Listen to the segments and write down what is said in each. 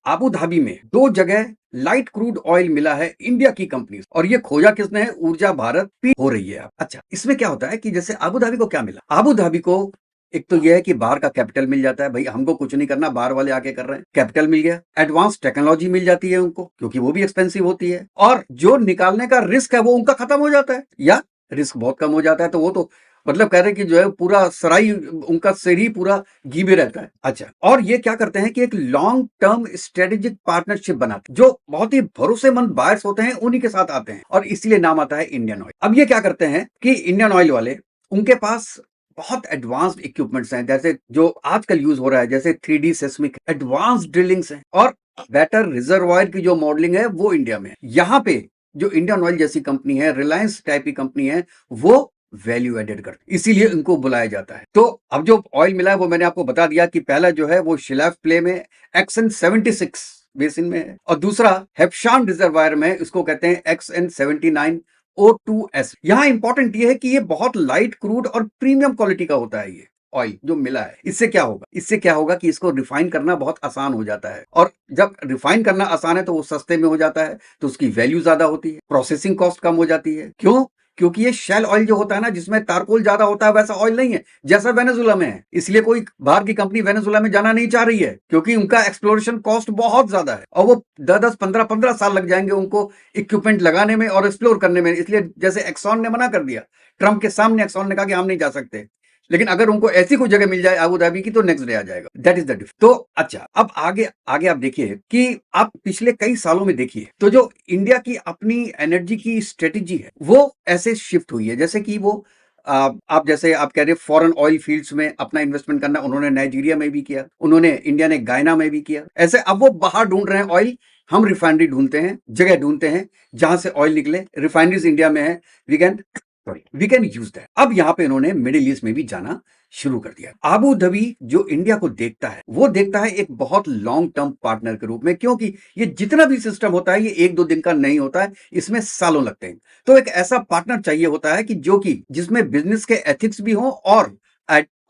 Abu Dhabi में 2 जगह light crude oil मिला है इंडिया की कंपनी, और ये खोजा किसने है? ऊर्जा भारत पी हो रही है। अच्छा, इसमें क्या होता है कि जैसे आबू धाबी को क्या मिला? आबू धाबी को एक तो यह है कि बाहर का कैपिटल मिल जाता है, भाई हमको कुछ नहीं करना, बाहर वाले आके कर रहे हैं, कैपिटल मिल गया। एडवांस टेक्नोलॉजी मिल जाती है उनको, क्योंकि वो भी एक्सपेंसिव होती है, और जो निकालने का रिस्क है वो उनका खत्म हो जाता है, या रिस्क बहुत कम हो जाता है। तो वो तो मतलब कह रहे हैं कि जो है पूरा सराई उनका सिर ही पूरा घी में रहता है। अच्छा, और ये क्या करते हैं कि एक लॉन्ग टर्म स्ट्रेटेजिक पार्टनरशिप बनाते हैं, जो बहुत ही भरोसेमंद बायर्स होते हैं उन्हीं के साथ आते हैं, और इसलिए नाम आता है इंडियन ऑयल। अब ये क्या करते हैं कि इंडियन ऑयल वाले, उनके पास बहुत एडवांस्ड इक्विपमेंट्स हैं, जैसे जो आजकल यूज हो रहा है, जैसे 3D सेस्मिक एडवांस्ड ड्रिलिंग्स हैं, और बेटर रिजर्वायर की जो मॉडलिंग है वो इंडिया में है। यहाँ पे जो इंडियन ऑयल जैसी कंपनी है, रिलायंस टाइप की कंपनी है, वो वैल्यू एडेड करते, इसीलिए इनको बुलाया जाता है। तो अब जो ऑयल मिला है वो मैंने आपको बता दिया कि पहला जो है वो शिलाफ प्ले में XN76 बेसिन में है, और दूसरा हेप्शान रिजर्वायर में, इसको कहते हैं XN79 O2S। यहां इंपॉर्टेंट ये है कि ये बहुत लाइट क्रूड और प्रीमियम क्वालिटी का होता है ये ऑयल जो मिला है। इससे क्या होगा? इससे क्या होगा कि इसको रिफाइन करना बहुत आसान हो जाता है, और जब रिफाइन करना आसान है तो वो सस्ते में हो जाता है, तो उसकी वैल्यू ज्यादा होती है, प्रोसेसिंग कॉस्ट कम हो जाती है। क्यों? क्योंकि ये शेल ऑयल जो होता है ना, जिसमें तारकोल ज्यादा होता है, वैसा ऑयल नहीं है जैसा वेनेजुला में है। इसलिए कोई बाहर की कंपनी वेनेजुला में जाना नहीं चाह रही है, क्योंकि उनका एक्सप्लोरेशन कॉस्ट बहुत ज्यादा है, और वो 10-10 15-15 साल लग जाएंगे उनको इक्विपमेंट लगाने में और एक्सप्लोर करने में। इसलिए जैसे एक्सॉन ने मना कर दिया, ट्रंप के सामने एक्सॉन ने कहा कि हम नहीं जा सकते, लेकिन अगर उनको ऐसी कोई जगह मिल जाए आबू धाबी की, तो नेक्स्ट डे आ जाएगा। That is the difference. तो अच्छा, अब आगे आगे आप देखिए कि आप पिछले कई सालों में देखिए तो जो इंडिया की अपनी एनर्जी की स्ट्रेटेजी है वो ऐसे शिफ्ट हुई है, जैसे कि वो आप जैसे आप कह रहे फॉरेन ऑयल फील्ड्स में अपना इन्वेस्टमेंट करना, उन्होंने नाइजीरिया में भी किया, उन्होंने इंडिया ने गायना में भी किया। ऐसे अब वो बाहर ढूंढ रहे हैं ऑयल, हम रिफाइनरी ढूंढते हैं, जगह ढूंढते हैं जहां से ऑयल निकले। रिफाइनरीज इंडिया में है, वी कैन यूज दैट। अब यहां पे इन्होंने मिडिल ईस्ट में भी जाना शुरू कर दिया। आबू धाबी जो इंडिया को देखता है वो देखता है एक बहुत लॉन्ग टर्म पार्टनर के रूप में, क्योंकि ये जितना भी सिस्टम होता है ये 1-2 दिन का नहीं होता है, इसमें सालों लगते हैं। तो एक ऐसा पार्टनर चाहिए होता है कि जो कि जिसमें बिजनेस के एथिक्स भी हो, और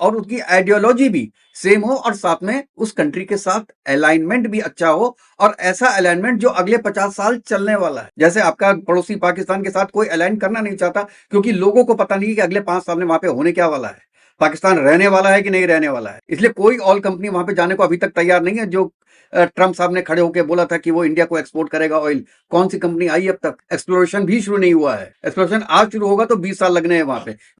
उसकी आइडियोलॉजी भी सेम हो, और साथ में उस कंट्री के साथ अलाइनमेंट भी अच्छा हो, और ऐसा अलाइनमेंट जो अगले 50 साल चलने वाला है। जैसे आपका पड़ोसी पाकिस्तान के साथ कोई अलाइन करना नहीं चाहता, क्योंकि लोगों को पता नहीं कि अगले 5 साल में वहां पे होने क्या वाला है, पाकिस्तान रहने वाला है कि नहीं रहने वाला है। इसलिए कोई ऑयल कंपनी वहां पे जाने को अभी तक तैयार नहीं है। जो ट्रंप साहब ने खड़े होकर बोला था कि वो इंडिया को एक्सपोर्ट करेगा ऑयल, कौन सी कंपनी आई अब तक? एक्सप्लोरेशन भी शुरू नहीं हुआ है। एक्सप्लोरेशन आज शुरू होगा तो 20 साल लगने हैं वहां पे।